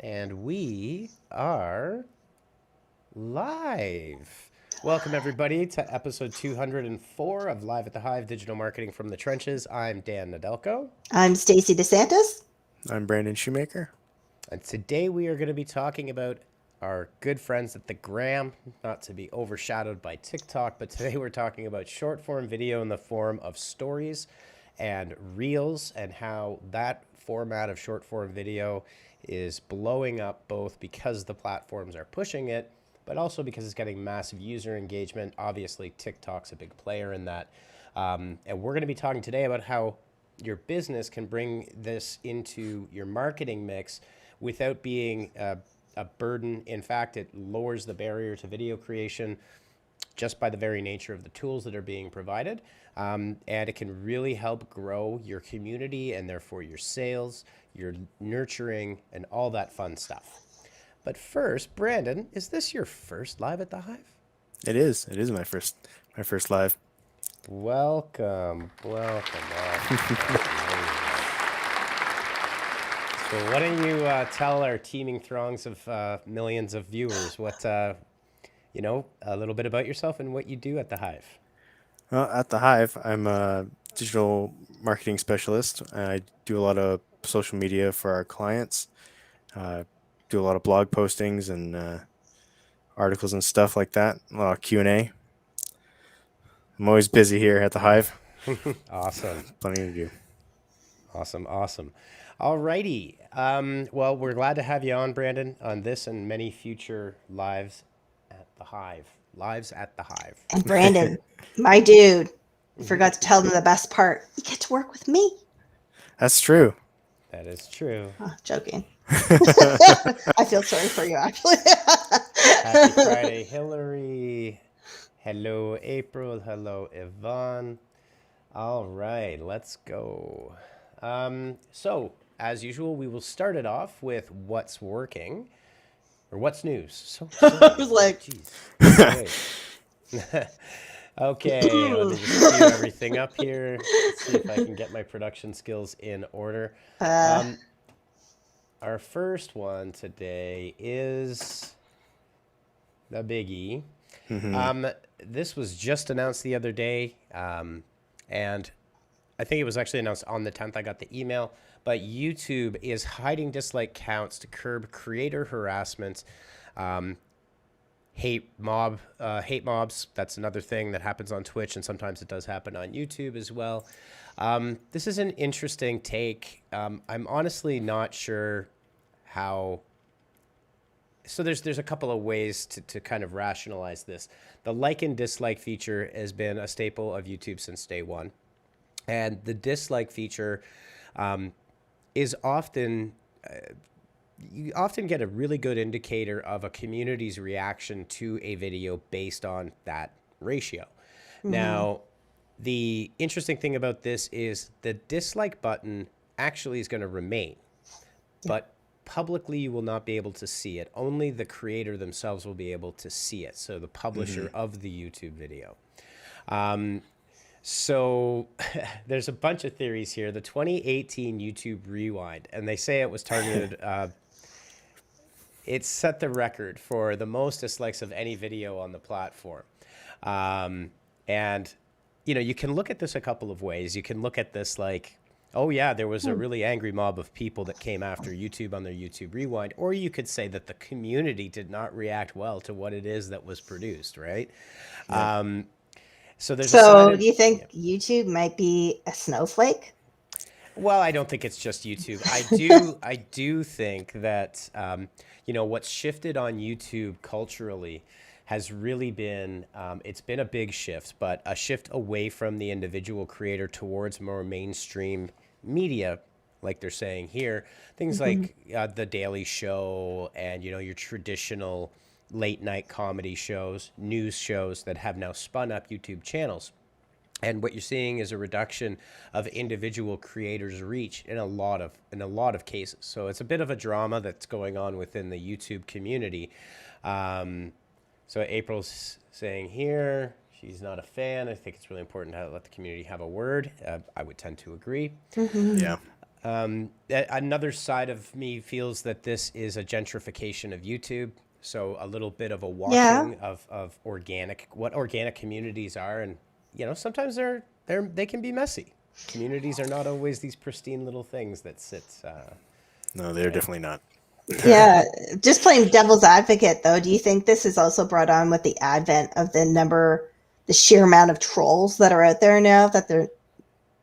And we are live. Welcome, everybody, to episode 204 of Live at the Hive Digital Marketing from the Trenches. I'm Dan Nadelko. I'm Stacy DeSantis. I'm Brandon Shoemaker. And today we are going to be talking about our good friends at the Gram, not to be overshadowed by TikTok, but today we're talking about short form video in the form of stories and reels and how that format of short form video is blowing up both because the platforms are pushing it, but also because it's getting massive user engagement. Obviously, TikTok's a big player in that. And we're going to be talking today about how your business can bring this into your marketing mix without being a burden. In fact, it lowers the barrier to video creation just by the very nature of the tools that are being provided. And it can really help grow your community and therefore your sales, your nurturing, and all that fun stuff. But first, Brandon, is this your first Live at the Hive? It is. It is my first live. Welcome, welcome. So why don't you tell our teeming throngs of millions of viewers what, a little bit about yourself and what you do at the Hive. Well, at the Hive, I'm a digital marketing specialist. I do a lot of social media for our clients. Uh, do a lot of blog postings and articles and stuff like that. A lot of Q&A. I'm always busy here at the Hive. Awesome, Plenty to do. awesome. Alrighty. Well, we're glad to have you on, Brandon, on this and many future lives at the Hive. Lives at the Hive. And Brandon, my dude, you forgot to tell them the best part. You get to work with me. That's true. That is true. Oh, joking. I feel sorry for you, actually. Happy Friday, Hillary. Hello, April. Hello, Yvonne. All right, let's go. So, as usual, we will start it off with what's working or what's news. So, I was like, geez. Wait. Okay, let me just cue everything up here. Let's see if I can get my production skills in order. Our first one today is the biggie. This was just announced the other day, and I think it was actually announced on the 10th. I got the email, but YouTube is hiding dislike counts to curb creator harassment. Hate mobs. That's another thing that happens on Twitch, and sometimes it does happen on YouTube as well. This is an interesting take. I'm honestly not sure how. So there's a couple of ways to kind of rationalize this. The like and dislike feature has been a staple of YouTube since day one. And the dislike feature is often, you often get a really good indicator of a community's reaction to a video based on that ratio. Now, the interesting thing about this is the dislike button actually is going to remain, but publicly you will not be able to see it. Only the creator themselves will be able to see it. So the publisher of the YouTube video. So there's a bunch of theories here. The 2018 YouTube Rewind, and they say it was targeted. It set the record for the most dislikes of any video on the platform. And, you can look at this a couple of ways. You can look at this like, oh yeah, there was a really angry mob of people that came after YouTube on their YouTube Rewind. Or you could say that the community did not react well to what it is that was produced, right? Yeah. So there's so do you think YouTube might be a snowflake? Well, I don't think it's just YouTube. I do think that what's shifted on YouTube culturally has really been it's been a big shift, but a shift away from the individual creator towards more mainstream media, like they're saying here. Things like The Daily Show and your traditional late night comedy shows, news shows that have now spun up YouTube channels. And what you're seeing is a reduction of individual creators' reach in a lot of cases. So it's a bit of a drama that's going on within the YouTube community. So April's saying here she's not a fan. I think it's really important to let the community have a word. I would tend to agree. Yeah. Another side of me feels that this is a gentrification of YouTube. So a little bit of a Yeah. washing of what organic communities are. And, sometimes they can be messy. Communities are not always these pristine little things that sit, No, they're right? definitely not. Yeah. Just playing devil's advocate, though, do you think this is also brought on with the advent of the sheer amount of trolls that are out there now that they're I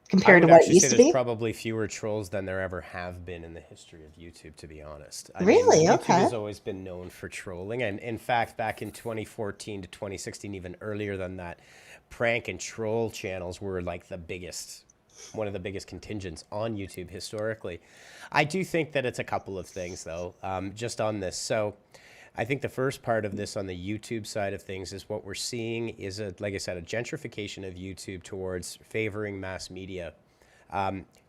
compared to would what it actually used say to there's be? probably fewer trolls than there ever have been in the history of YouTube, to be honest. I mean, Really? YouTube Okay. has always been known for trolling. And in fact, back in 2014 to 2016, even earlier than that, prank and troll channels were like one of the biggest contingents on YouTube historically. I do think that it's a couple of things, though, just on this. So I think the first part of this on the YouTube side of things is what we're seeing is, like I said, a gentrification of YouTube towards favoring mass media.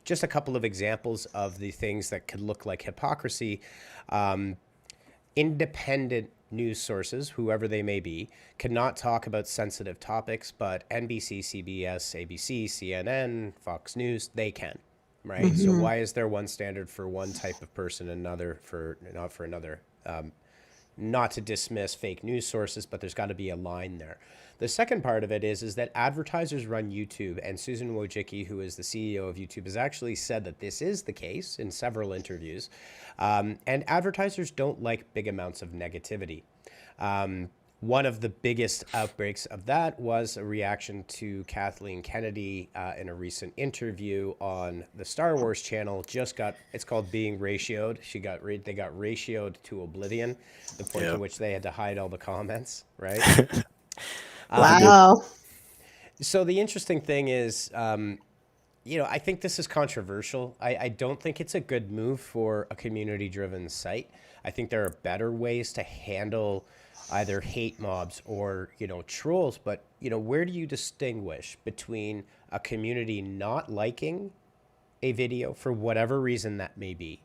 Just a couple of examples of the things that could look like hypocrisy. Independent news sources, whoever they may be, cannot talk about sensitive topics, but NBC, CBS, ABC, CNN, Fox News, they can, right? So Hmm. why is there one standard for one type of person and another for not for another? Not to dismiss fake news sources, but there's got to be a line there. The second part of it is that advertisers run YouTube, and Susan Wojcicki, who is the CEO of YouTube, has actually said that this is the case in several interviews. And advertisers don't like big amounts of negativity. One of the biggest outbreaks of that was a reaction to Kathleen Kennedy in a recent interview on the Star Wars channel. It's called Being Ratioed. They got ratioed to oblivion, the point Yeah. to which they had to hide all the comments, right? They did. Wow. So the interesting thing is, I think this is controversial. I don't think it's a good move for a community-driven site. I think there are better ways to handle either hate mobs or, trolls. But, where do you distinguish between a community not liking a video for whatever reason that may be,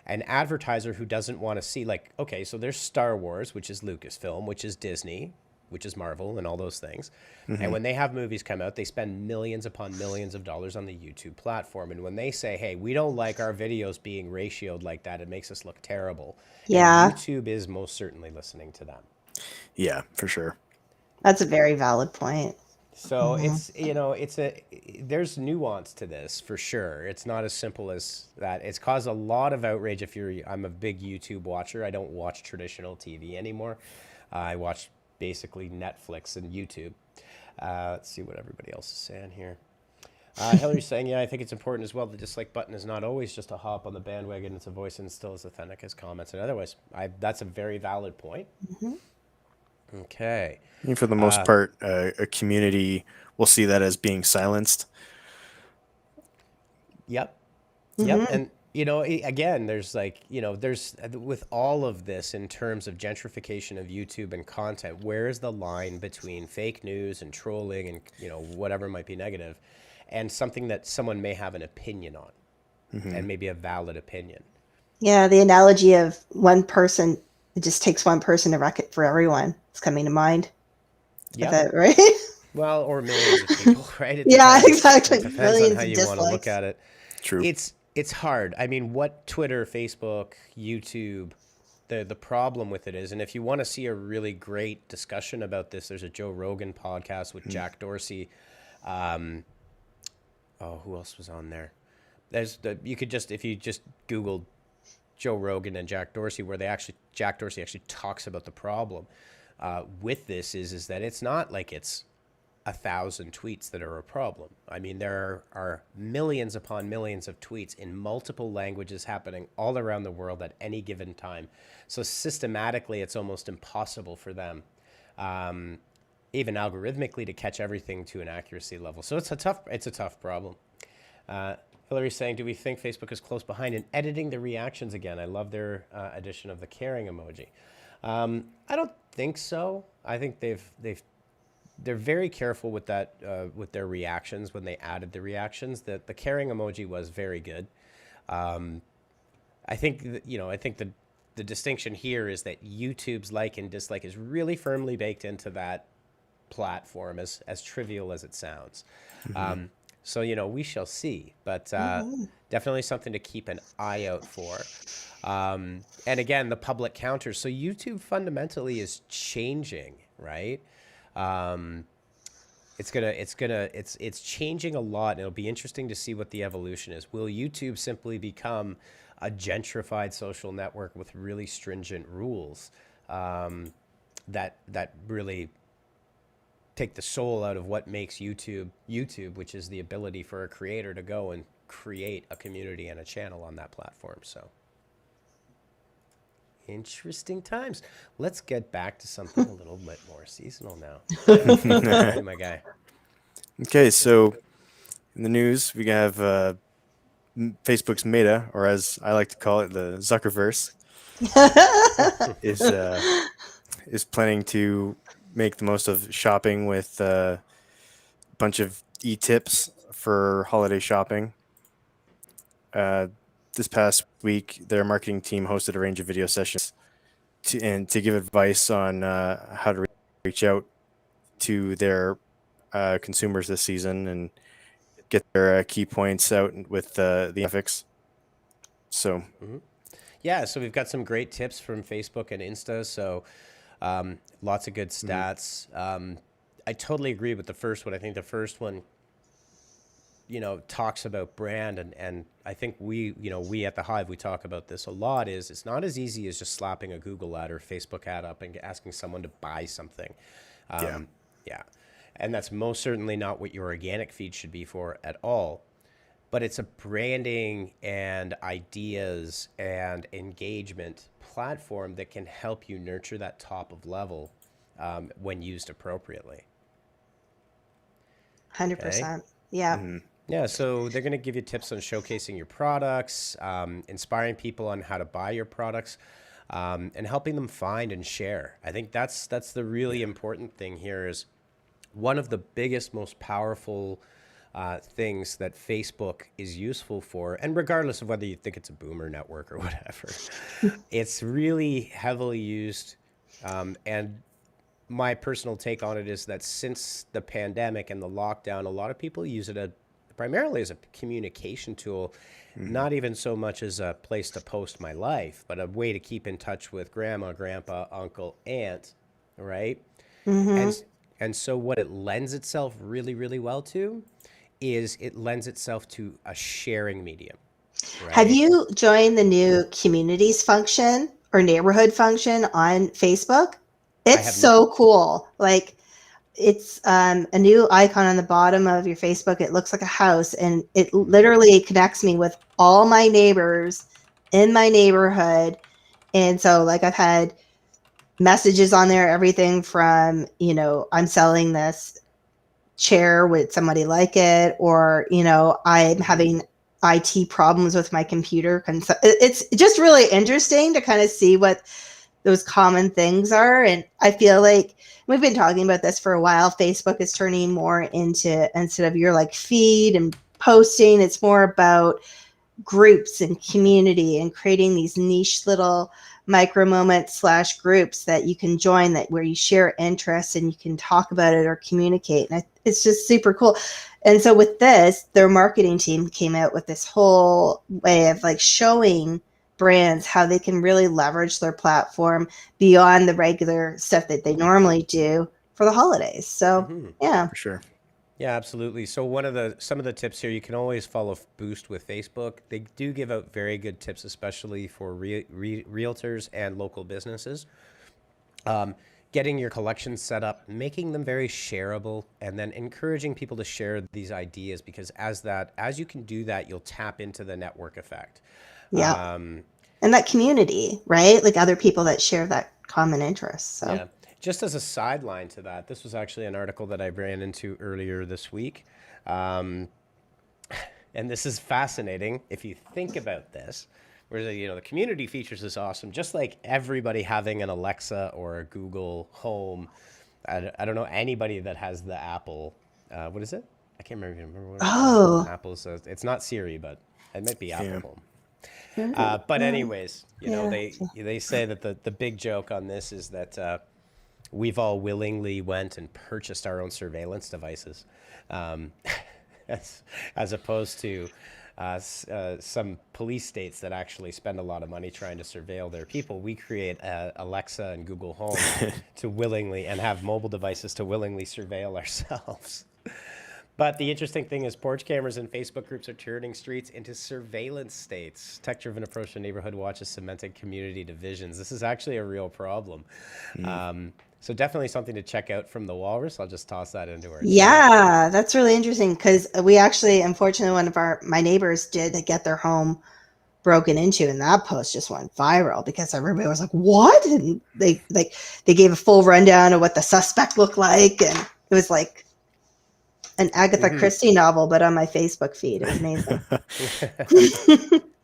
an advertiser who doesn't want to see, like, okay, so there's Star Wars, which is Lucasfilm, which is Disney, which is Marvel and all those things. And Hmm. when they have movies come out, they spend millions upon millions of dollars on the YouTube platform. And when they say, hey, we don't like our videos being ratioed like that, it makes us look terrible. And Yeah. YouTube is most certainly listening to them. Yeah, for sure. That's a very valid point. So Hmm. there's nuance to this for sure. It's not as simple as that. It's caused a lot of outrage. I'm a big YouTube watcher. I don't watch traditional TV anymore. I watch basically Netflix and YouTube. Let's see what everybody else is saying here. Hillary's saying, yeah, I think it's important as well. The dislike button is not always just a hop on the bandwagon. It's a voice and still as authentic as comments and otherwise. That's a very valid point. Hmm. Okay. I mean, for the most part, a community will see that as being silenced. Yep. Yep. Hmm. And, again, there's with all of this in terms of gentrification of YouTube and content, where is the line between fake news and trolling and, whatever might be negative and something that someone may have an opinion on Hmm. and maybe a valid opinion? Yeah, the analogy of one person, it just takes one person to wreck it for everyone. It's coming to mind. With Yep. it, right? Well, or millions of people, right? It Yeah, depends. exactly. It depends on how Millions of you want to look dislikes. at it. True. It's hard. I mean, what Twitter, Facebook, YouTube, the problem with it is, and if you want to see a really great discussion about this, there's a Joe Rogan podcast with Jack Dorsey. Who else was on there? You could just, if you just Googled Joe Rogan and Jack Dorsey, where Jack Dorsey actually talks about the problem with this is that it's not like it's 1,000 tweets that are a problem. I mean, there are millions upon millions of tweets in multiple languages happening all around the world at any given time. So systematically, it's almost impossible for them, even algorithmically, to catch everything to an accuracy level. So it's a tough problem. Hillary's saying, do we think Facebook is close behind in editing the reactions again? I love their addition of the caring emoji. I don't think so. I think they're very careful with that with their reactions when they added the reactions. The caring emoji was very good. I think the distinction here is that YouTube's like and dislike is really firmly baked into that platform, as trivial as it sounds. Hmm. So, we shall see, but definitely something to keep an eye out for. And again, the public counters. So YouTube fundamentally is changing, right? Um, it's changing a lot, and it'll be interesting to see what the evolution is. Will YouTube simply become a gentrified social network with really stringent rules that really take the soul out of what makes YouTube, which is the ability for a creator to go and create a community and a channel on that platform? So interesting times. Let's get back to something a little bit more seasonal now. Hey, my guy. Okay, so in the news, we have Facebook's Meta, or as I like to call it, the Zuckerverse, is planning to make the most of shopping with a bunch of e-tips for holiday shopping. This past week, their marketing team hosted a range of video sessions to give advice on how to reach out to their consumers this season and get their key points out with the graphics. So, Yeah, so we've got some great tips from Facebook and Insta. So lots of good stats. I totally agree with the first one. I think the first one, talks about brand, and I think we at the Hive, we talk about this a lot, is it's not as easy as just slapping a Google ad or Facebook ad up and asking someone to buy something. Yeah. And that's most certainly not what your organic feed should be for at all. But it's a branding and ideas and engagement platform that can help you nurture that top of level when used appropriately. 100%. Yeah. Yeah, so they're going to give you tips on showcasing your products, inspiring people on how to buy your products, and helping them find and share. I think that's the really important thing here. Is one of the biggest, most powerful things that Facebook is useful for, and regardless of whether you think it's a boomer network or whatever, it's really heavily used. And my personal take on it is that since the pandemic and the lockdown, a lot of people use it primarily as a communication tool, not even so much as a place to post my life, but a way to keep in touch with grandma, grandpa, uncle, aunt, right? And so what it lends itself really, really well to is it lends itself to a sharing medium. Right? Have you joined the new communities function or neighborhood function on Facebook? It's so cool. Like, it's a new icon on the bottom of your Facebook. It looks like a house, and it literally connects me with all my neighbors in my neighborhood. And so, like, I've had messages on there, everything from, I'm selling this chair, would somebody like it? Or, I'm having IT problems with my computer. It's just really interesting to kind of see what those common things are. And I feel like we've been talking about this for a while. Facebook is turning more into, instead of your like feed and posting, it's more about groups and community and creating these niche little micro moments / groups that you can join, that where you share interests and you can talk about it or communicate. And it's just super cool. And so with this, their marketing team came out with this whole way of like showing brands how they can really leverage their platform beyond the regular stuff that they normally do for the holidays. So yeah, for sure. Yeah, absolutely. So some of the tips here, you can always follow Boost with Facebook. They do give out very good tips, especially for realtors and local businesses. Getting your collections set up, making them very shareable, and then encouraging people to share these ideas, because as you can do that, you'll tap into the network effect. Yeah. And that community, right? Like other people that share that common interest. So yeah. Just as a sideline to that, this was actually an article that I ran into earlier this week. And this is fascinating if you think about this. Where the community features is awesome, just like everybody having an Alexa or a Google Home. I don't know anybody that has the Apple. What is it? I can't remember what Apple's. It's not Siri, but it might be Apple Home. But anyways, they say that the big joke on this is that we've all willingly went and purchased our own surveillance devices. as opposed to some police states that actually spend a lot of money trying to surveil their people. We create Alexa and Google Home to willingly, and have mobile devices to willingly surveil ourselves. But the interesting thing is porch cameras and Facebook groups are turning streets into surveillance states. Tech-driven approach to neighborhood watches cemented community divisions. This is actually a real problem. So definitely something to check out from the Walrus. I'll just toss that into our chat. Yeah, that's really interesting because we actually, unfortunately, one of my neighbors did get their home broken into, and that post just went viral because everybody was like, "What?" And they gave a full rundown of what the suspect looked like, and it was like an Agatha Christie novel, but on my Facebook feed. It was amazing.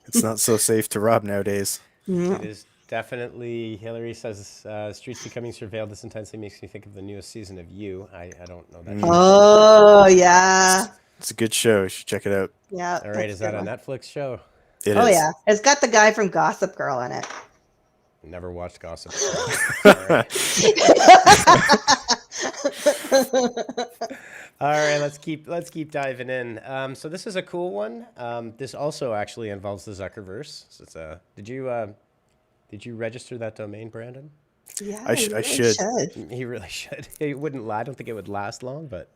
It's not so safe to rob nowadays. Yeah. It is definitely. Hillary says streets becoming surveilled. This intensely makes me think of the newest season of You. I don't know that. Oh yeah, It's a good show. You should check it out. yeah. All right, is that a Netflix show? It Oh is. yeah, it's got the guy from Gossip Girl in it. Never watched Gossip Girl. All right, let's keep diving in. So this is a cool one. This also actually involves the Zuckerverse. So it's did you register that domain, Brandon? Yeah, I should. He really should. He wouldn't lie. I don't think it would last long, but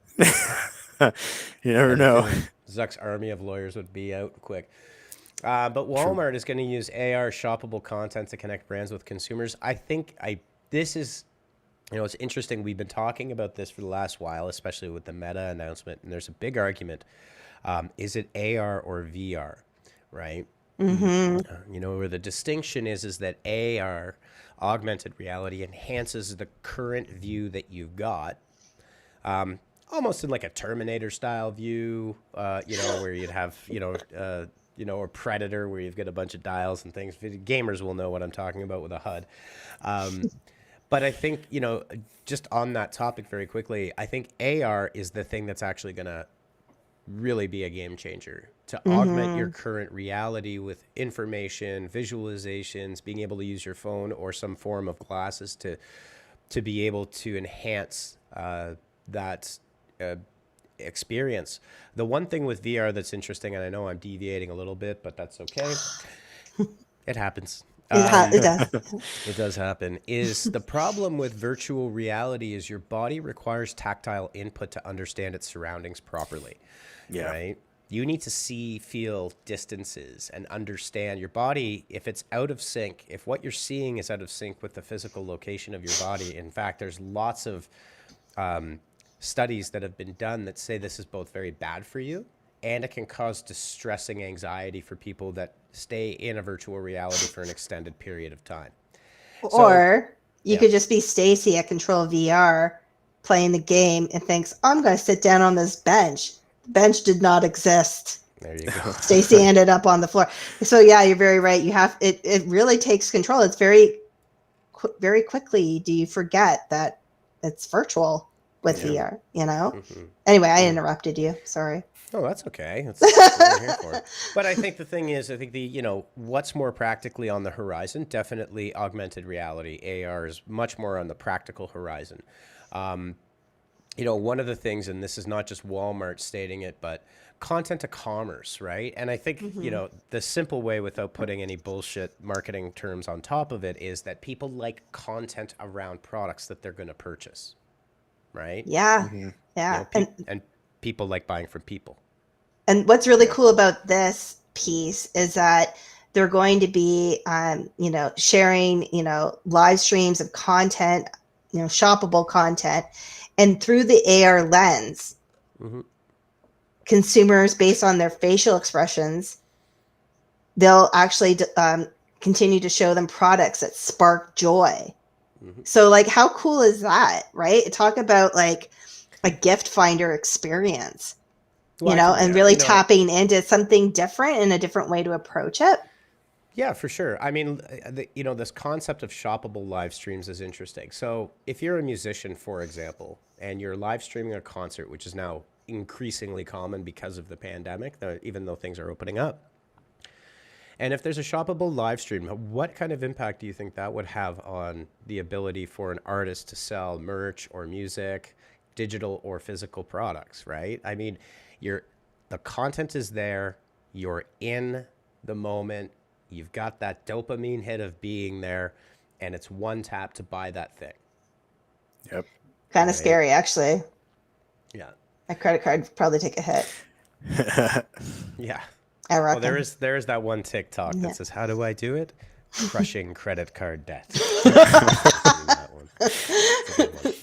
You never know. Zuck's army of lawyers would be out quick. But Walmart is going to use AR shoppable content to connect brands with consumers. This is, it's interesting. We've been talking about this for the last while, especially with the Meta announcement. And there's a big argument. Is it AR or VR, right? Where the distinction is that AR, augmented reality, enhances the current view that you've got. Almost in like a Terminator style view, where you'd have, or Predator, where you've got a bunch of dials and things. Gamers will know what I'm talking about with a HUD. But I think, just on that topic very quickly, I think AR is the thing that's actually going to really be a game changer to augment your current reality with information, visualizations, being able to use your phone or some form of glasses to be able to enhance that experience. The one thing with VR that's interesting, and I know I'm deviating a little bit, but that's okay. It happens. It does. It does happen. Is the problem with virtual reality is your body requires tactile input to understand its surroundings properly. Yeah. Right? You need to see, feel distances and understand your body. If it's out of sync, if what you're seeing is out of sync with the physical location of your body, in fact, there's lots of studies that have been done that say this is both very bad for you and it can cause distressing anxiety for people that stay in a virtual reality for an extended period of time. Or you could just be Stacy at Control VR playing the game and thinks, I'm going to sit down on this bench. The bench did not exist. There you go. Stacy ended up on the floor. So yeah, you're very right. You have it really takes control. It's very quickly do you forget that it's virtual with VR, Anyway, I interrupted you. Sorry. Oh, that's okay. That's what I'm here for. But I think the thing is, what's more practically on the horizon, definitely augmented reality. AR is much more on the practical horizon. One of the things, and this is not just Walmart stating it, but content to commerce, right? And I think, the simple way without putting any bullshit marketing terms on top of it is that people like content around products that they're going to purchase, right? Yeah. Yeah. And people like buying from people. And what's really cool about this piece is that they're going to be, sharing, live streams of content, shoppable content. And through the AR lens, consumers, based on their facial expressions, they'll actually continue to show them products that spark joy. So, how cool is that, right? Talk about, a gift finder experience, and really tapping into something different and a different way to approach it. Yeah, for sure. I mean, this concept of shoppable live streams is interesting. So if you're a musician, for example, and you're live streaming a concert, which is now increasingly common because of the pandemic, even though things are opening up. And if there's a shoppable live stream, what kind of impact do you think that would have on the ability for an artist to sell merch or music, digital or physical products, right? I mean, the content is there. You're in the moment. You've got that dopamine hit of being there, and it's one tap to buy that thing. Yep. Kind of Right. scary, actually. Yeah. My credit card would probably take a hit. Yeah. I reckon. Well, there is that one TikTok Yeah. that says, "How do I do it? Crushing credit card debt." I've seen that one. It's a good one.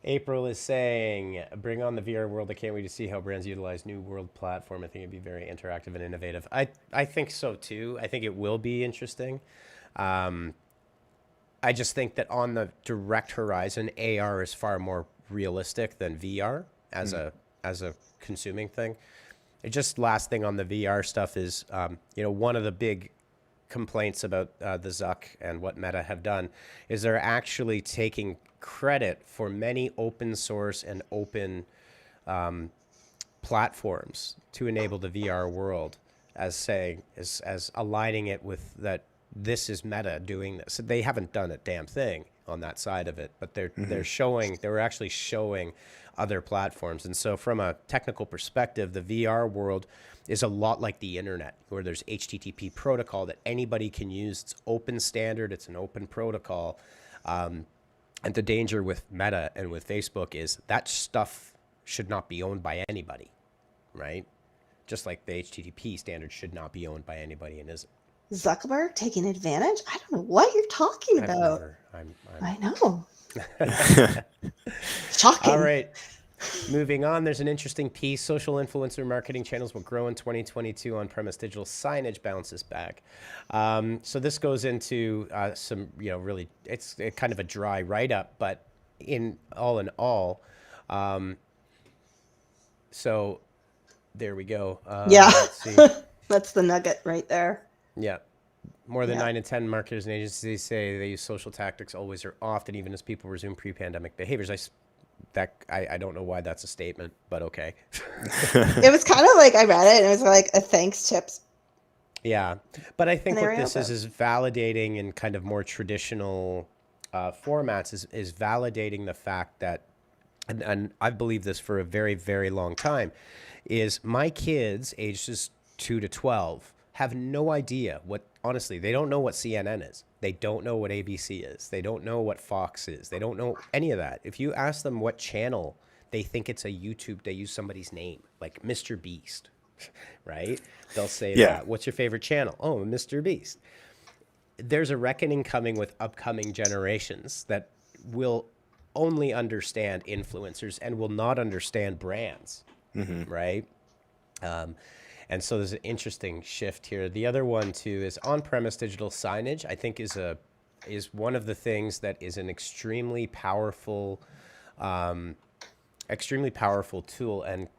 April is saying, "Bring on the VR world. I can't wait to see how brands utilize new world platform. I think it'd be very interactive and innovative." I think so too. I think it will be interesting. I just think that on the direct horizon, AR is far more realistic than VR as a consuming thing. It just last thing on the VR stuff is, one of the big complaints about the Zuck and what Meta have done is they're actually taking credit for many open source and open platforms to enable the VR world as aligning it with that. This is Meta doing this. They haven't done a damn thing on that side of it, but they're actually showing other platforms. And so from a technical perspective, the VR world is a lot like the internet, where there's HTTP protocol that anybody can use. It's open standard. It's an open protocol. And the danger with Meta and with Facebook is that stuff should not be owned by anybody, right? Just like the HTTP standard should not be owned by anybody and isn't. Zuckerberg taking advantage? I don't know what you're talking about. I know. Shocking. All right. Moving on, there's an interesting piece. Social influencer marketing channels will grow in 2022. On-premise digital signage bounces back. So this goes into some, really, it's kind of a dry write-up, but in all, so there we go. Yeah. Let's see. That's the nugget right there. Yeah. More than 9 in 10 marketers and agencies say they use social tactics always or often, even as people resume pre-pandemic behaviors. I don't know why that's a statement, but okay. It was kind of like I read it and it was like a thanks tips. Yeah. But I think what this is validating in kind of more traditional formats is validating the fact that, and I've believed this for a very, very long time, is my kids ages 2 to 12 have no idea honestly, they don't know what CNN is. They don't know what ABC is. They don't know what Fox is. They don't know any of that. If you ask them what channel they think it's a YouTube, they use somebody's name, like Mr. Beast, right? They'll say that. What's your favorite channel? Oh, Mr. Beast. There's a reckoning coming with upcoming generations that will only understand influencers and will not understand brands, right? And so there's an interesting shift here. The other one too is on-premise digital signage. I think is one of the things that is an extremely powerful tool. And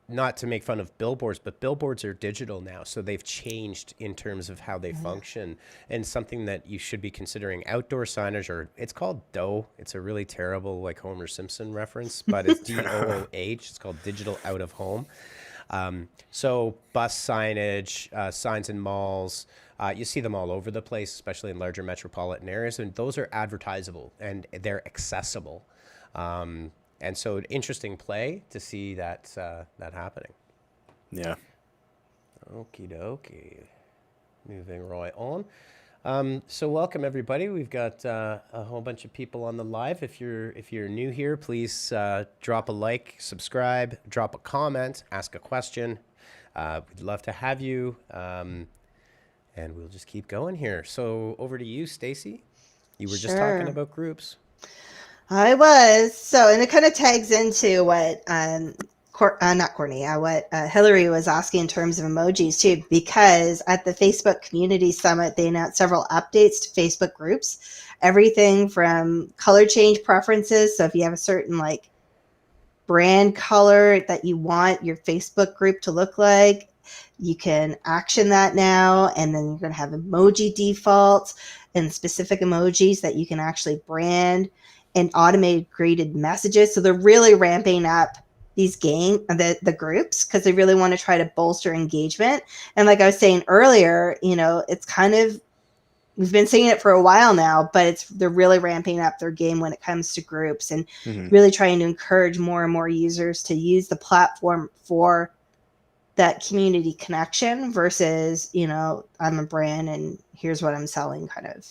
not to make fun of billboards, but billboards are digital now, so they've changed in terms of how they function. And something that you should be considering, outdoor signage, or it's called DOH. It's a really terrible like Homer Simpson reference, but it's DOOH. It's called digital out of home. So bus signage, signs in malls, you see them all over the place, especially in larger metropolitan areas, and those are advertisable and they're accessible. And so an interesting play to see that happening. Yeah. Okie dokie. Moving right on. So welcome everybody. We've got a whole bunch of people on the live. If you're new here, please drop a like, subscribe, drop a comment, ask a question. We'd love to have you, and we'll just keep going here. So over to you, Stacy. You were just talking about groups. I was. So, and it kind of tags into what not Courtney, what Hillary was asking in terms of emojis too, because at the Facebook Community Summit, they announced several updates to Facebook groups, everything from color change preferences. So if you have a certain like brand color that you want your Facebook group to look like, you can action that now. And then you're going to have emoji defaults and specific emojis that you can actually brand and automated graded messages. So they're really ramping up these the groups because they really want to try to bolster engagement. And like I was saying earlier, it's kind of we've been seeing it for a while now, but they're really ramping up their game when it comes to groups and really trying to encourage more and more users to use the platform for that community connection versus, I'm a brand and here's what I'm selling kind of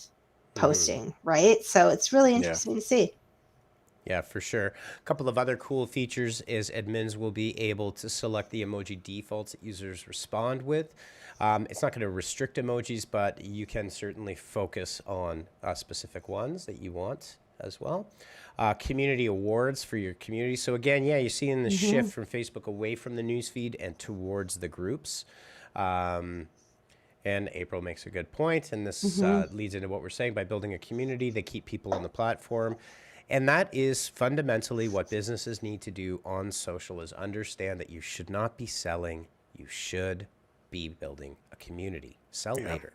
posting, right? So it's really interesting to see. Yeah, for sure. A couple of other cool features is admins will be able to select the emoji defaults that users respond with. It's not going to restrict emojis, but you can certainly focus on specific ones that you want as well. Community awards for your community. So again, you're seeing the shift from Facebook away from the newsfeed and towards the groups. And April makes a good point, and this leads into what we're saying. By building a community, they keep people on the platform. And that is fundamentally what businesses need to do on social, is understand that you should not be selling. You should be building a community. Sell later.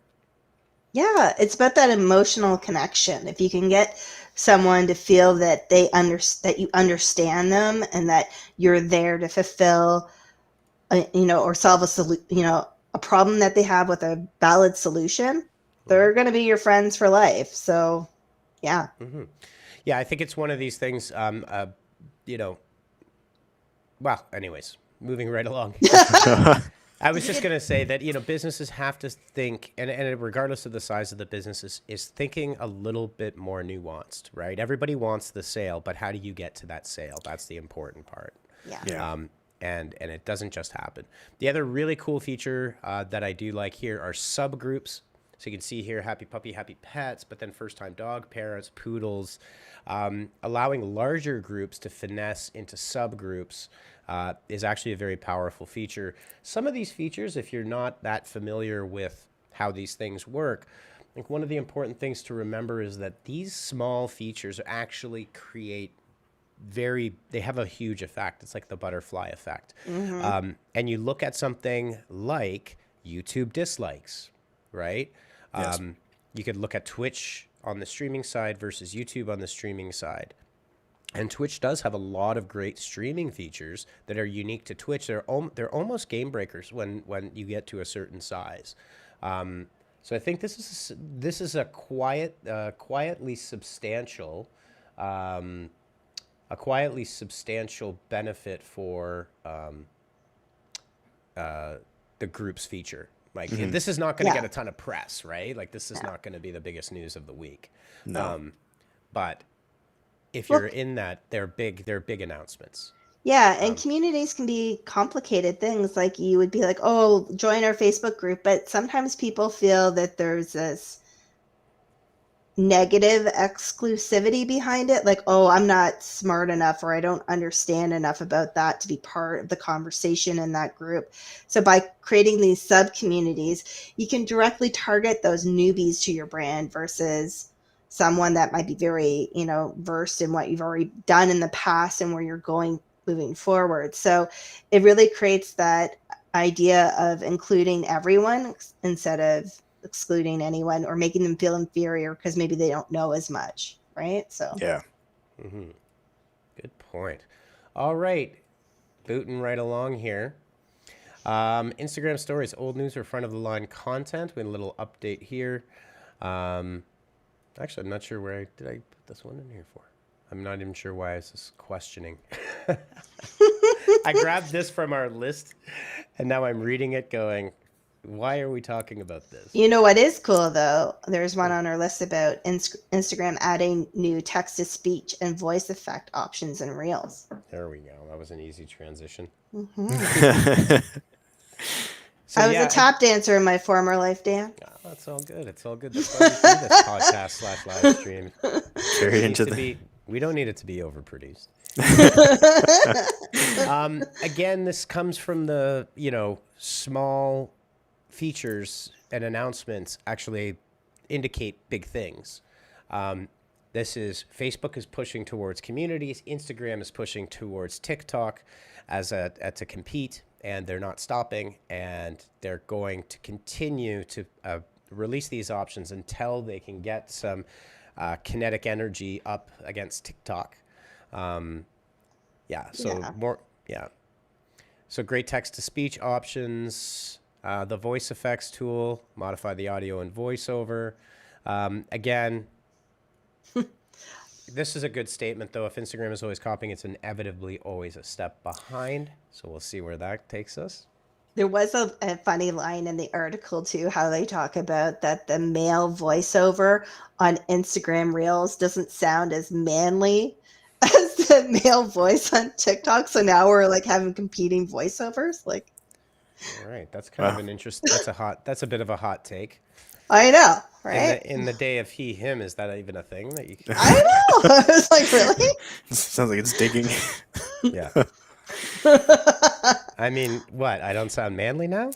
Yeah, it's about that emotional connection. If you can get someone to feel that that you understand them and that you're there to fulfill, or solve a problem that they have with a valid solution, they're going to be your friends for life. So, yeah. Yeah, I think it's one of these things, well, anyways, moving right along. I was just going to say that, businesses have to think, and regardless of the size of the business, is thinking a little bit more nuanced, right? Everybody wants the sale, but how do you get to that sale? That's the important part. Yeah. And it doesn't just happen. The other really cool feature that I do like here are subgroups. So you can see here, happy puppy, happy pets, but then first-time dog parents, poodles, allowing larger groups to finesse into subgroups is actually a very powerful feature. Some of these features, if you're not that familiar with how these things work, I think one of the important things to remember is that these small features actually create they have a huge effect. It's like the butterfly effect. And you look at something like YouTube dislikes, right? Yes. You could look at Twitch on the streaming side versus YouTube on the streaming side. And Twitch does have a lot of great streaming features that are unique to Twitch. They're almost game breakers when you get to a certain size. So I think this is a quietly substantial benefit for the groups feature. Like this is not going to get a ton of press, right? Like this is not going to be the biggest news of the week. No. But if you're in that, they're big announcements. Yeah, and communities can be complicated things. Like you would be like, oh, join our Facebook group. But sometimes people feel that there's this negative exclusivity behind it. Like, oh, I'm not smart enough or I don't understand enough about that to be part of the conversation in that group. So by creating these sub-communities, you can directly target those newbies to your brand versus someone that might be very, versed in what you've already done in the past and where you're moving forward. So it really creates that idea of including everyone instead of excluding anyone or making them feel inferior because maybe they don't know as much, right? So yeah. Good point. All right, booting right along here. Instagram stories, old news or front of the line content. We had a little update here. Actually, I'm not sure where did I put this one in here for? I'm not even sure why I was just questioning. I grabbed this from our list, and now I'm reading it going, why are we talking about this? You know what is cool, though? There's one on our list about Instagram adding new text-to-speech and voice effect options in Reels. There we go. That was an easy transition. So, I was a tap dancer in my former life, Dan. Oh, that's all good. It's all good. That's why we do this podcast / live stream. We don't need it to be overproduced. Again, this comes from the, small features and announcements actually indicate big things. Facebook is pushing towards communities. Instagram is pushing towards TikTok to compete. And they're not stopping, and they're going to continue to release these options until they can get some kinetic energy up against TikTok. So great text-to-speech options, the voice effects tool, modify the audio and voiceover, Again, this is a good statement, though. If Instagram is always copying, it's inevitably always a step behind. So we'll see where that takes us. There was a funny line in the article, too, how they talk about that the male voiceover on Instagram Reels doesn't sound as manly as the male voice on TikTok. So now we're like having competing voiceovers. Like, all right, that's kind of an interest. That's a bit of a hot take. I know, right? In the day of he, him, is that even a thing that you can? I know. I was like, really? Sounds like it's digging. Yeah. I mean, what? I don't sound manly now?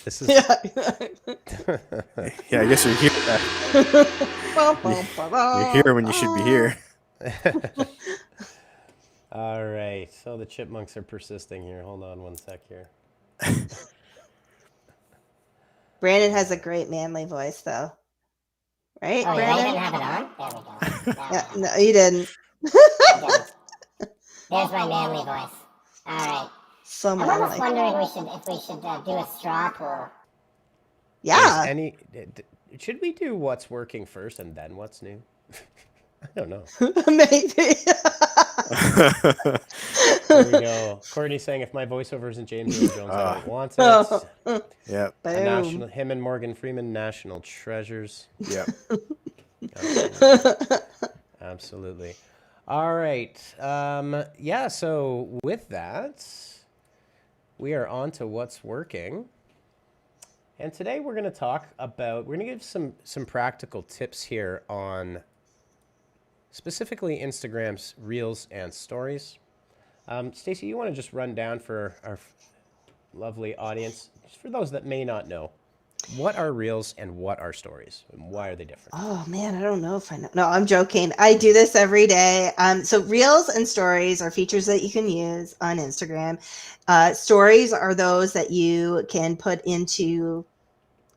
This is. Yeah. Yeah, I guess you're here. You're here when you should be here. All right. So the chipmunks are persisting here. Hold on one sec here. Brandon has a great manly voice, though. Right, Oh, yeah, I Brandon? didn't have it on? There we go. Yeah, no, you didn't. I don't. There's my manly voice. All right. So I'm almost manly. wondering if we should do a straw poll. Yeah. Should we do what's working first and then what's new? I don't know. Maybe. There we go. Courtney's saying if my voiceover isn't James Earl Jones, I don't want it. Yep. Boom. Him and Morgan Freeman, national treasures. Yep. Absolutely. All right. Yeah, so with that, we are on to what's working. And today we're going to give some practical tips here on specifically Instagram's Reels and Stories. Stacey, you want to just run down for our lovely audience, just for those that may not know, what are Reels and what are Stories, and why are they different? Oh man, I don't know if I know. No, I'm joking. I do this every day. So Reels and Stories are features that you can use on Instagram. Stories are those that you can put into,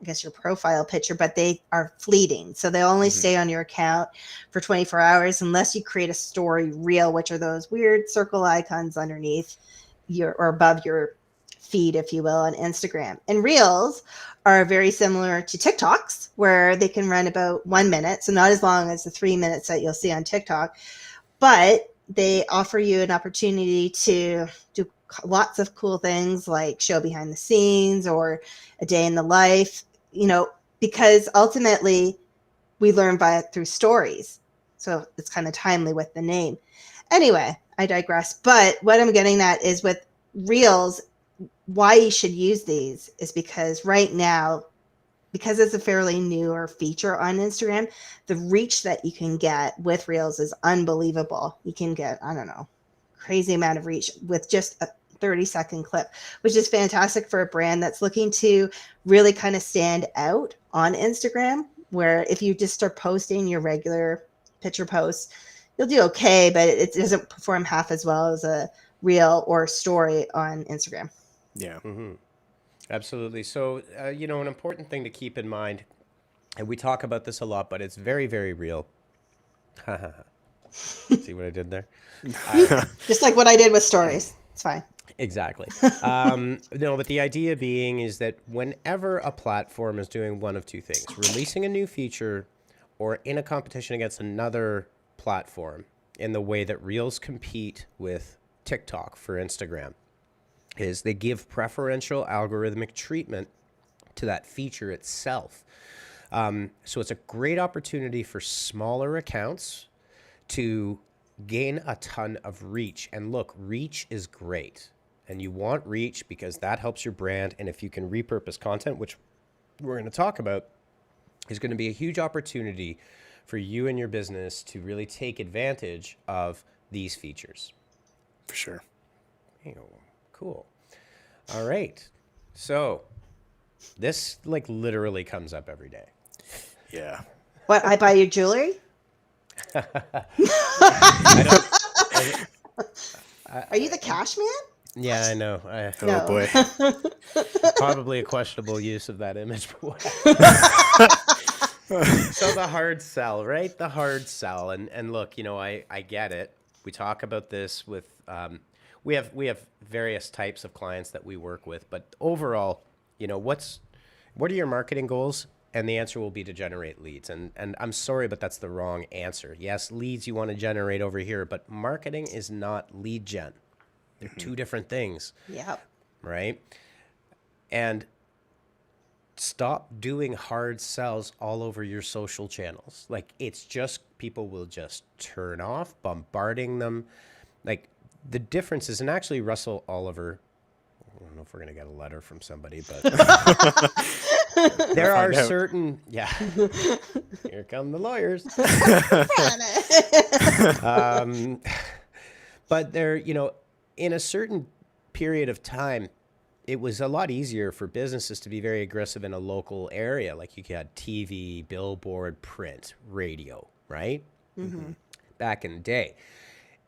I guess, your profile picture, but they are fleeting. So they only stay on your account for 24 hours unless you create a story reel, which are those weird circle icons underneath or above your feed, if you will, on Instagram. And Reels are very similar to TikToks, where they can run about 1 minute. So not as long as the 3 minutes that you'll see on TikTok, but they offer you an opportunity to do lots of cool things like show behind the scenes or a day in the life, because ultimately we learn through stories. So it's kind of timely with the name. Anyway, I digress. But what I'm getting at is with Reels, why you should use these is because right now, because it's a fairly newer feature on Instagram, the reach that you can get with Reels is unbelievable. You can get, I don't know, crazy amount of reach with just a 30-second clip, which is fantastic for a brand that's looking to really kind of stand out on Instagram, where if you just start posting your regular picture posts, you'll do okay, but it doesn't perform half as well as a reel or story on Instagram. Yeah. Mm-hmm. Absolutely. So, an important thing to keep in mind, and we talk about this a lot, but it's very, very real. See what I did there? Just like what I did with stories. It's fine. Exactly. No, but the idea being is that whenever a platform is doing one of two things, releasing a new feature or in a competition against another platform, in the way that Reels compete with TikTok for Instagram, is they give preferential algorithmic treatment to that feature itself. So it's a great opportunity for smaller accounts to gain a ton of reach. And look, reach is great. And you want reach because that helps your brand. And if you can repurpose content, which we're going to talk about, is going to be a huge opportunity for you and your business to really take advantage of these features. For sure. Cool. All right. So this literally comes up every day. Yeah. What, I buy your jewelry? Are you the cash man? Yeah, I know. Oh boy. Probably a questionable use of that image. So the hard sell, right? The hard sell. And look, I get it. We talk about this with we have various types of clients that we work with, but overall, what are your marketing goals? And the answer will be to generate leads. And I'm sorry, but that's the wrong answer. Yes, leads you want to generate over here, but marketing is not lead gen. They're two different things. Yep. Right? And stop doing hard sells all over your social channels. Like, it's just, people will just turn off, bombarding them. Like, the difference is, and actually Russell Oliver, I don't know if we're going to get a letter from somebody, but there are certain, here come the lawyers. But there, in a certain period of time, it was a lot easier for businesses to be very aggressive in a local area. Like, you had TV, billboard, print, radio, right? Back in the day.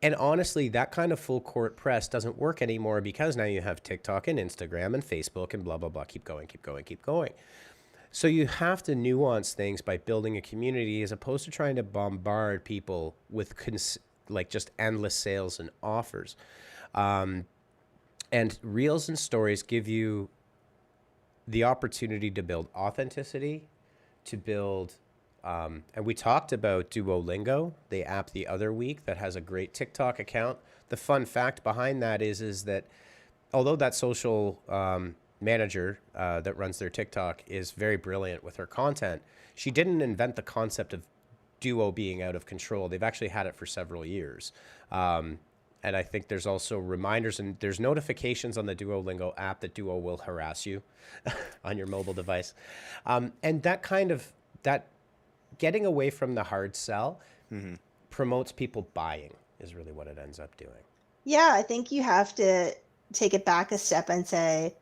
And honestly, that kind of full court press doesn't work anymore, because now you have TikTok and Instagram and Facebook and blah, blah, blah. Keep going, keep going, keep going. So you have to nuance things by building a community, as opposed to trying to bombard people with like just endless sales and offers. And reels and stories give you the opportunity to build authenticity, to build, and we talked about Duolingo, the app the other week that has a great TikTok account. The fun fact behind that is that although that social manager that runs their TikTok is very brilliant with her content, she didn't invent the concept of Duo being out of control. They've actually had it for several years. And I think there's also reminders, and there's notifications on the Duolingo app that Duo will harass you on your mobile device. And that getting away from the hard sell promotes people buying, is really what it ends up doing. Yeah, I think you have to take it back a step and say,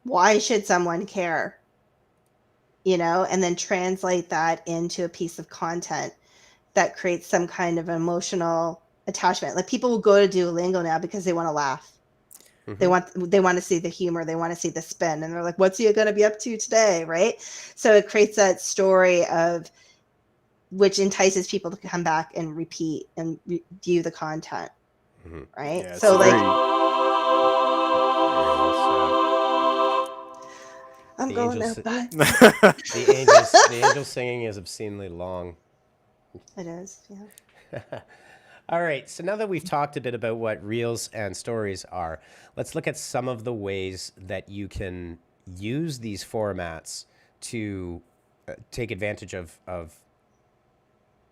why should someone care? And then translate that into a piece of content that creates some kind of emotional attachment. Like, people will go to Duolingo now because they want to laugh. They want to see the humor. They want to see the spin. And they're like, what's he going to be up to today? Right. So it creates that story of, which entices people to come back and repeat and view the content. Right. Yeah, so like, I'm going there, bye. The angel singing is obscenely long. It is. Yeah. All right, so now that we've talked a bit about what reels and stories are, let's look at some of the ways that you can use these formats to take advantage of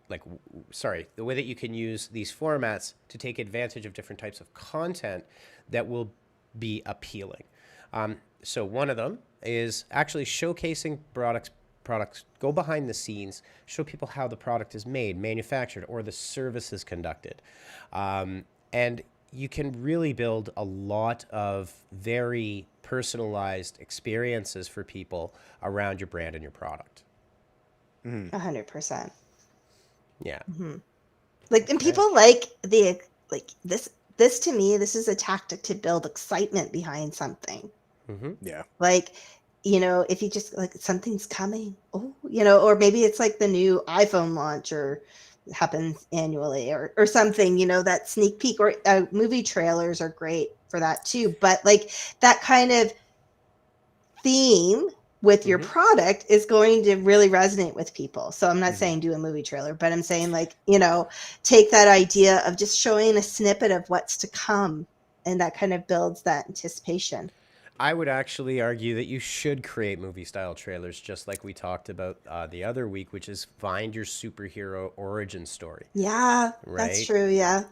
the way that you can use these formats to take advantage of different types of content that will be appealing. So one of them is actually showcasing products, go behind the scenes, show people how the product is made, manufactured, or the service is conducted. And you can really build a lot of very personalized experiences for people around your brand and your product. 100%. Yeah. Like, and people like this to me, this is a tactic to build excitement behind something. Yeah. Like, if you just like, something's coming, or maybe it's like the new iPhone launch, or happens annually, or something, that sneak peek, or movie trailers are great for that too. But like, that kind of theme with your product is going to really resonate with people. So I'm not saying do a movie trailer, but I'm saying, like, take that idea of just showing a snippet of what's to come, and that kind of builds that anticipation. I would actually argue that you should create movie-style trailers, just like we talked about the other week, which is find your superhero origin story. Yeah, right? That's true, yeah.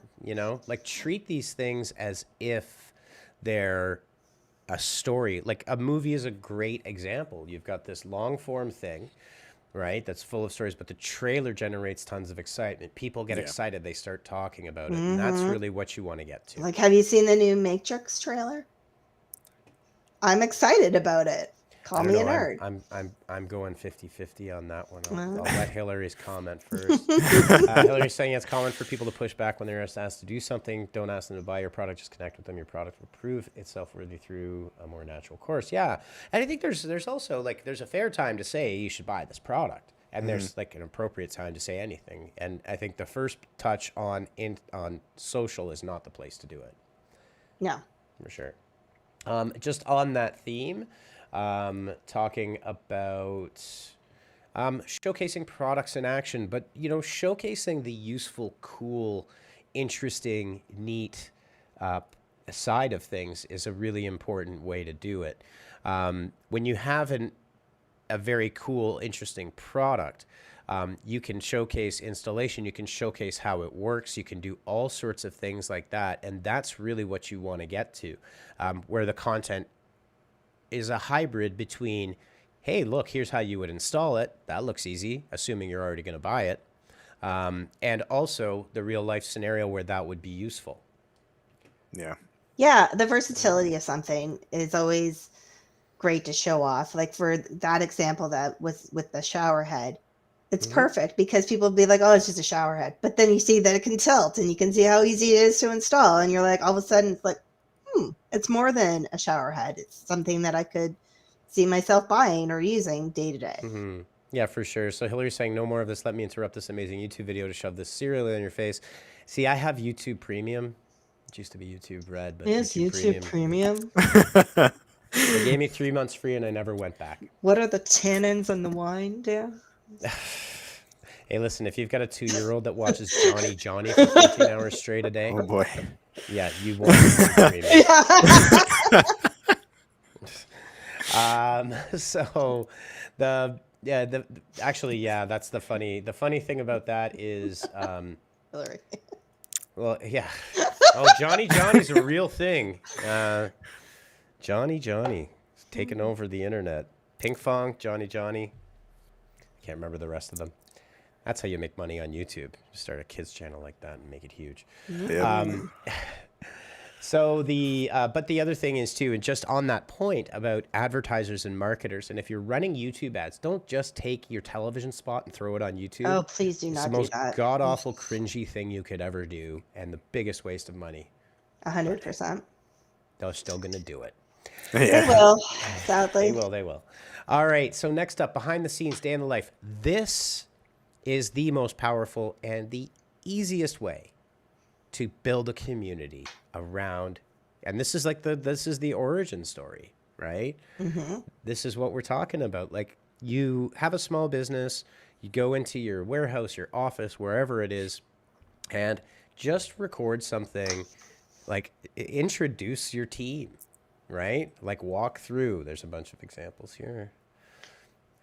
Like, treat these things as if they're a story. Like, a movie is a great example. You've got this long-form thing, right, that's full of stories, but the trailer generates tons of excitement. People get excited. They start talking about it, and that's really what you want to get to. Like, have you seen the new Matrix trailer? I'm excited about it. Call me a nerd. I'm going 50-50 on that one. I'll let Hillary's comment first. Hillary's saying it's common for people to push back when they're asked to do something. Don't ask them to buy your product. Just connect with them. Your product will prove itself worthy through a more natural course. Yeah, and I think there's also, like, there's a fair time to say you should buy this product, and there's like an appropriate time to say anything. And I think the first touch on social is not the place to do it. No, for sure. Just on that theme, talking about Showcasing products in action, but showcasing the useful, cool, interesting, neat uh, side of things is a really important way to do it. When you have a very cool, interesting product, you can showcase installation, you can showcase how it works, you can do all sorts of things like that. And that's really what you want to get to, where the content is a hybrid between, hey, look, here's how you would install it. That looks easy, assuming you're already going to buy it. And also the real life scenario where that would be useful. Yeah. Yeah, the versatility of something is always great to show off. Like for that example that was with the shower head, it's perfect because people will be like, oh, it's just a shower head. But then you see that it can tilt and you can see how easy it is to install. And you're like, all of a sudden it's like, it's more than a shower head. It's something that I could see myself buying or using day to day. Yeah, for sure. So Hillary's saying, no more of this. Let me interrupt this amazing YouTube video to shove this cereal in your face. See, I have YouTube Premium. It used to be YouTube Red, but Yes, YouTube Premium. They gave me 3 months free and I never went back. What are the tannins on the wine, Dan? Hey, listen, if you've got a 2-year-old that watches Johnny for 14 hours straight a day, Oh boy. yeah, you want YouTube Premium. So that's the funny thing about that is, Hillary. well, yeah. Oh, Johnny's a real thing. Johnny taking over the internet. Ping Fong, Johnny. I can't remember the rest of them. That's how you make money on YouTube. Just start a kids channel like that and make it huge. Yeah. So but the other thing is too, and just on that point about advertisers and marketers, and if you're running YouTube ads, don't just take your television spot and throw it on YouTube. Oh, please do not do that. It's the most god-awful, cringy thing you could ever do, and the biggest waste of money. 100%. They're still going to do it. They will, sadly. They will. All right, so next up, behind the scenes, day in the life. This is the most powerful and the easiest way to build a community around, and this is the origin story, right? This is what we're talking about. Like, you have a small business, you go into your warehouse, your office, wherever it is, and just record something, like introduce your team, right? Like walk through. There's a bunch of examples here.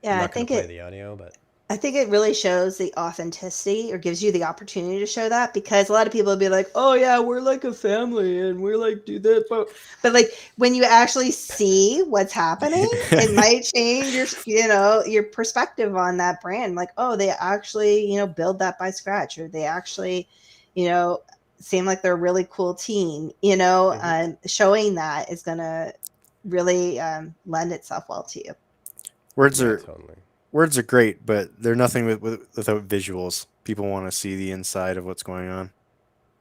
Yeah, I'm not going to play the audio, but I think it really shows the authenticity, or gives you the opportunity to show that, because a lot of people will be like, oh yeah, we're like a family and we're like do this, but like when you actually see what's happening, it might change your perspective on that brand. Like, oh, they actually build that by scratch, or they actually seem like they're a really cool team. Showing that is gonna really lend itself well to you. Words are great, but they're nothing without visuals. People want to see the inside of what's going on.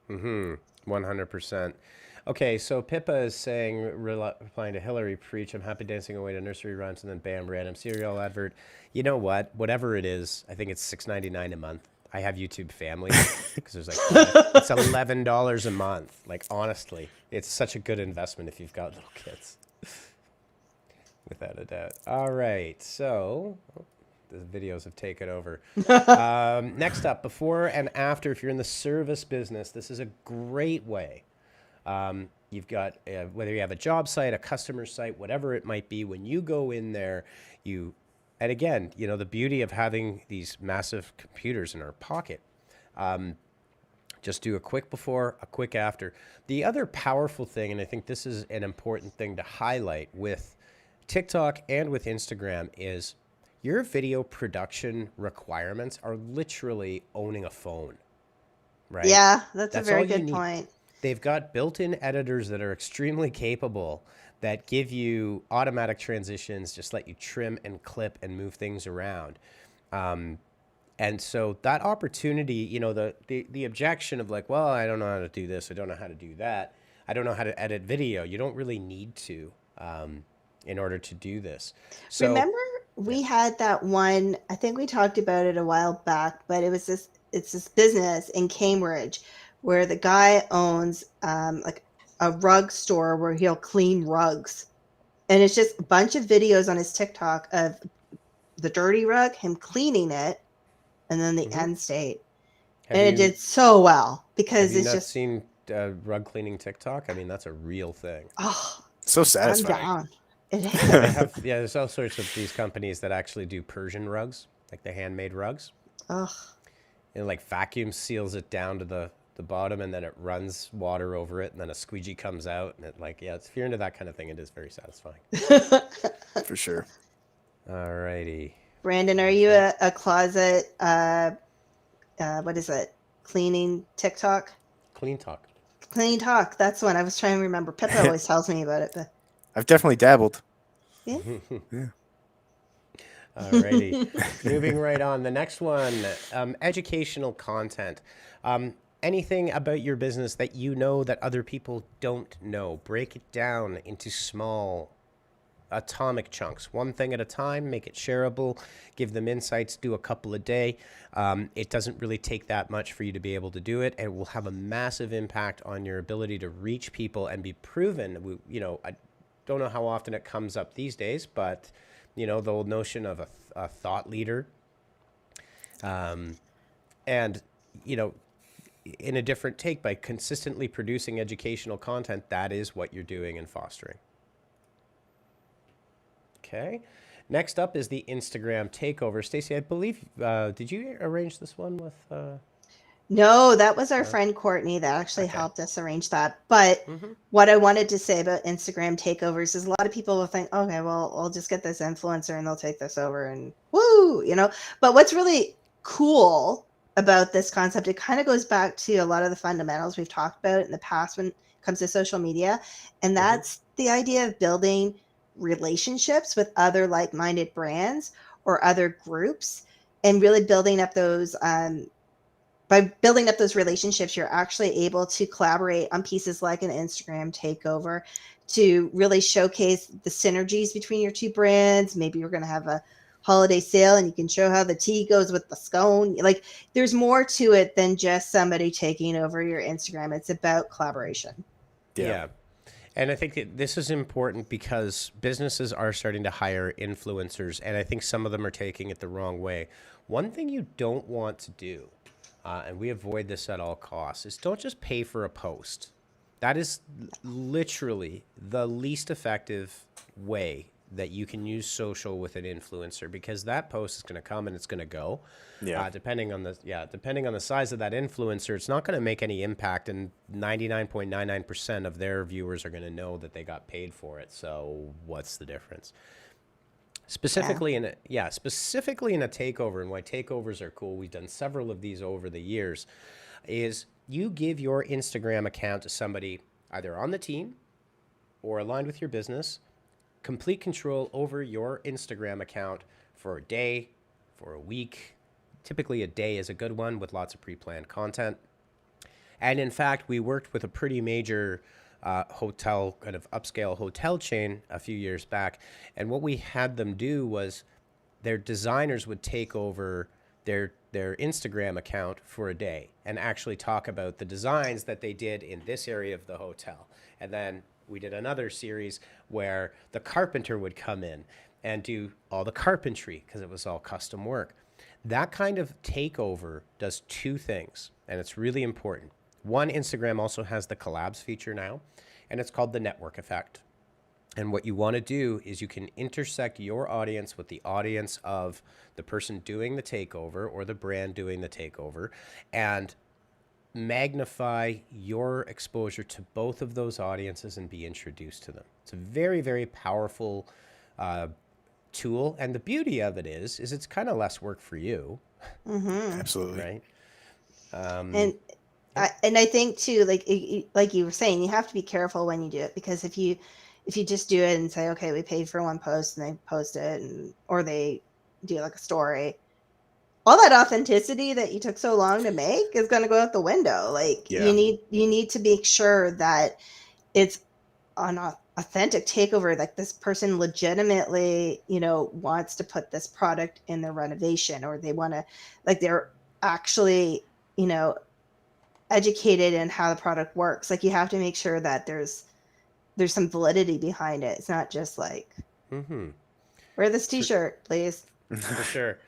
100%. Okay, so Pippa is saying, replying to Hillary, preach, I'm happy dancing away to nursery rhymes, and then bam, random cereal advert. You know what? Whatever it is, I think it's $6.99 a month. I have YouTube Family because there's it's $11 a month. Like, honestly, it's such a good investment if you've got little kids. Without a doubt. All right, so the videos have taken over. Next up, before and after, if you're in the service business, this is a great way. You've got, whether you have a job site, a customer site, whatever it might be, when you go in there, and again, the beauty of having these massive computers in our pocket, just do a quick before, a quick after. The other powerful thing, and I think this is an important thing to highlight with TikTok and with Instagram, is your video production requirements are literally owning a phone, right? Yeah, that's a very good point. They've got built-in editors that are extremely capable, that give you automatic transitions, just let you trim and clip and move things around. And so that opportunity, the objection of like, well, I don't know how to do this, I don't know how to do that, I don't know how to edit video. You don't really need to in order to do this. So remember, we had that one, I think we talked about it a while back, but it's this business in Cambridge where the guy owns like a rug store where he'll clean rugs. And it's just a bunch of videos on his TikTok of the dirty rug, him cleaning it, and then the Mhm. end state. Have And it you did so well have because you it's not just, seen rug cleaning TikTok? I mean, that's a real thing. oh, So I'm satisfying. down. It Yeah, they is. have. Yeah, there's all sorts of these companies that actually do Persian rugs, like the handmade rugs. Ugh. It like vacuum seals it down to the bottom, and then it runs water over it, and then a squeegee comes out, and it like, yeah, if you're into that kind of thing, it is very satisfying. For sure. Alrighty. Brandon, are you a closet, what is it? Cleaning TikTok? Clean talk. Clean talk. That's one I was trying to remember. Pippa always tells me about it, but I've definitely dabbled. yeah. Alrighty. Moving right on. The next one, educational content. Anything about your business that you know that other people don't know. Break it down into small, atomic chunks, one thing at a time, make it shareable, give them insights, do a couple a day. It doesn't really take that much for you to be able to do it, and it will have a massive impact on your ability to reach people and be proven. I don't know how often it comes up these days, but the old notion of a thought leader, and in a different take, by consistently producing educational content, that is what you're doing and fostering. Okay. Next up is the Instagram takeover. Stacey, I believe, did you arrange this one with? No, that was our friend Courtney that actually Okay. helped us arrange that. But what I wanted to say about Instagram takeovers is a lot of people will think, okay, well, I'll just get this influencer and they'll take this over and woo, But what's really cool about this concept, it kind of goes back to a lot of the fundamentals we've talked about in the past when it comes to social media. And that's the idea of building relationships with other like-minded brands or other groups, and really building up those by building up those relationships, you're actually able to collaborate on pieces like an Instagram takeover to really showcase the synergies between your two brands. Maybe you're going to have a holiday sale and you can show how the tea goes with the scone. Like, there's more to it than just somebody taking over your Instagram. It's about collaboration. Yeah. And I think that this is important because businesses are starting to hire influencers, and I think some of them are taking it the wrong way. One thing you don't want to do, and we avoid this at all costs, is don't just pay for a post. That is literally the least effective way that you can use social with an influencer, because that post is going to come and it's going to go. Yeah. Depending on the size of that influencer, it's not going to make any impact, and 99.99% of their viewers are going to know that they got paid for it. So what's the difference? Specifically in a takeover, and why takeovers are cool, we've done several of these over the years, is you give your Instagram account to somebody either on the team or aligned with your business, complete control over your Instagram account for a day, for a week. Typically a day is a good one with lots of pre-planned content. And in fact, we worked with a pretty major hotel, kind of upscale hotel chain a few years back. And what we had them do was their designers would take over their Instagram account for a day and actually talk about the designs that they did in this area of the hotel. And then we did another series where the carpenter would come in and do all the carpentry because it was all custom work. That kind of takeover does two things, and it's really important. One, Instagram also has the collabs feature now, and it's called the network effect. And what you want to do is you can intersect your audience with the audience of the person doing the takeover or the brand doing the takeover, and magnify your exposure to both of those audiences and be introduced to them. It's a very, very powerful tool, and the beauty of it is it's kind of less work for you. Absolutely. Right. And I think too, like you were saying, you have to be careful when you do it, because if you just do it and say, okay, we paid for one post and they post it, or they do like a story, all that authenticity that you took so long to make is going to go out the window. Like, you need to make sure that it's an authentic takeover. Like, this person legitimately, wants to put this product in their renovation, or they want to, like, they're actually, educated in how the product works. Like, you have to make sure that there's some validity behind it. It's not just like, wear this t-shirt, please. for sure.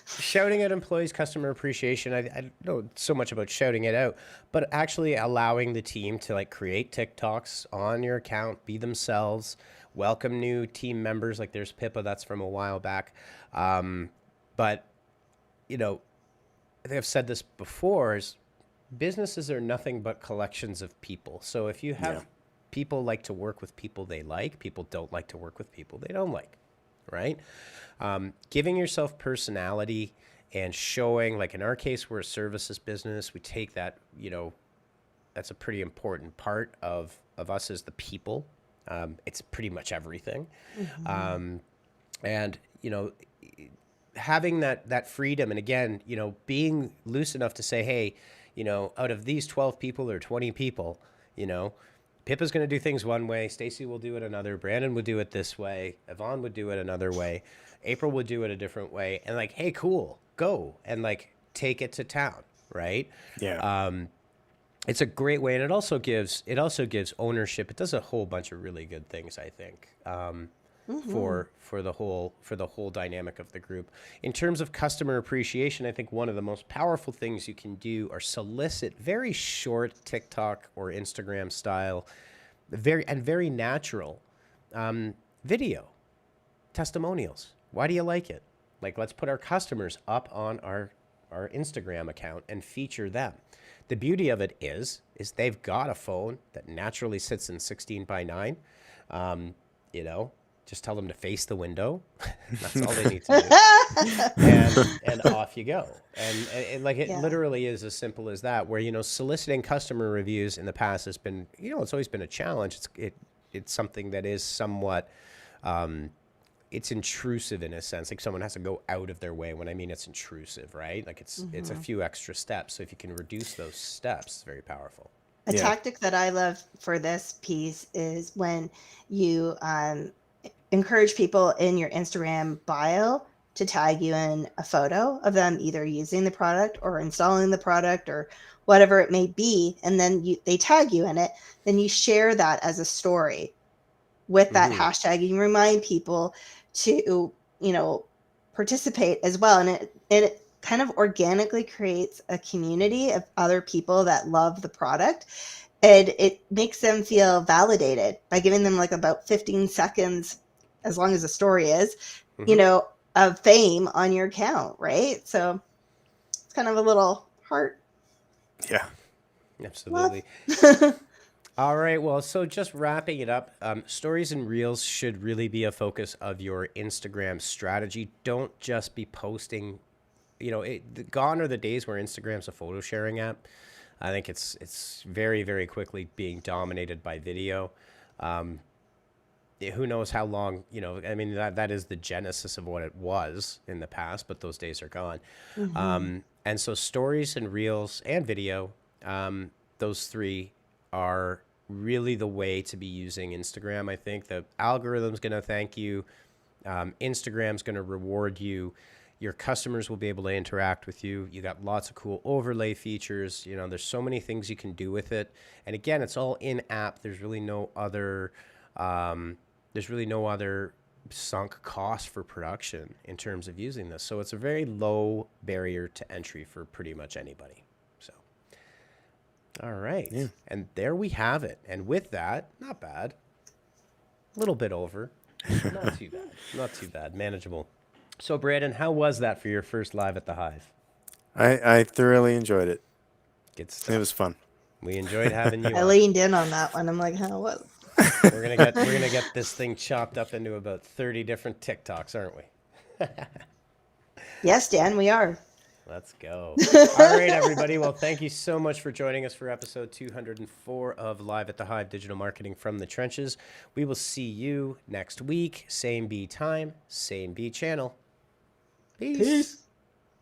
Shouting at employees, customer appreciation. I don't know so much about shouting it out, but actually allowing the team to like create TikToks on your account, be themselves, welcome new team members. Like there's Pippa, that's from a while back. But you know, I think I've said this before, is businesses are nothing but collections of people. So if you have people like to work with people they like, people don't like to work with people they don't like, right? Giving yourself personality and showing, like in our case, we're a services business. We take that, you know, that's a pretty important part of us as the people. It's pretty much everything. And, you know, having that freedom, and again, you know, being loose enough to say, hey, you know, out of these 12 people or 20 people, you know, Pippa's going to do things one way, Stacy will do it another, Brandon would do it this way, Yvonne would do it another way, April would do it a different way, and like, hey, cool, go and like take it to town, right? Yeah. It's a great way, and it also gives ownership. It does a whole bunch of really good things, I think. For the whole dynamic of the group. In terms of customer appreciation, I think one of the most powerful things you can do are solicit very short TikTok or Instagram style, very natural video testimonials. Why do you like it? Like, let's put our customers up on our Instagram account and feature them. The beauty of it is they've got a phone that naturally sits in 16:9. You know, just tell them to face the window. That's all they need to do. And off you go. And like, it literally is as simple as that, where, you know, soliciting customer reviews in the past has been, you know, it's always been a challenge. It's something that is somewhat, it's intrusive in a sense. Like someone has to go out of their way. When I mean it's intrusive, right? Like it's a few extra steps. So if you can reduce those steps, it's very powerful. A tactic that I love for this piece is when you encourage people in your Instagram bio to tag you in a photo of them either using the product or installing the product or whatever it may be, and then they tag you in it. Then you share that as a story with that hashtag. You remind people to, you know, participate as well, and it kind of organically creates a community of other people that love the product, and it makes them feel validated by giving them like about 15 seconds, as long as the story is, you know, of fame on your account, right? So it's kind of a little heart. Yeah, absolutely. All right. Well, so just wrapping it up, stories and reels should really be a focus of your Instagram strategy. Don't just be posting, you know, gone are the days where Instagram's a photo sharing app. I think it's very, very quickly being dominated by video. Who knows how long, you know, I mean, that is the genesis of what it was in the past, but those days are gone. And so stories and reels and video, those three are really the way to be using Instagram. I think the algorithm's going to thank you. Instagram's going to reward you. Your customers will be able to interact with you. You got lots of cool overlay features. You know, there's so many things you can do with it. And again, it's all in app. There's really no other, sunk cost for production in terms of using this. So it's a very low barrier to entry for pretty much anybody. So, all right. Yeah. And there we have it. And with that, not bad. A little bit over. Not too bad. Not too bad. Manageable. So, Brandon, how was that for your first live at the Hive? I thoroughly enjoyed it. Good stuff. It was fun. We enjoyed having you. I leaned in on that one. I'm like, how was? We're gonna get this thing chopped up into about 30 different TikToks, aren't we? Yes, Dan, we are. Let's go. All right, everybody. Well, thank you so much for joining us for episode 204 of Live at the Hive Digital Marketing from the Trenches. We will see you next week. Same B time, same B channel. Peace.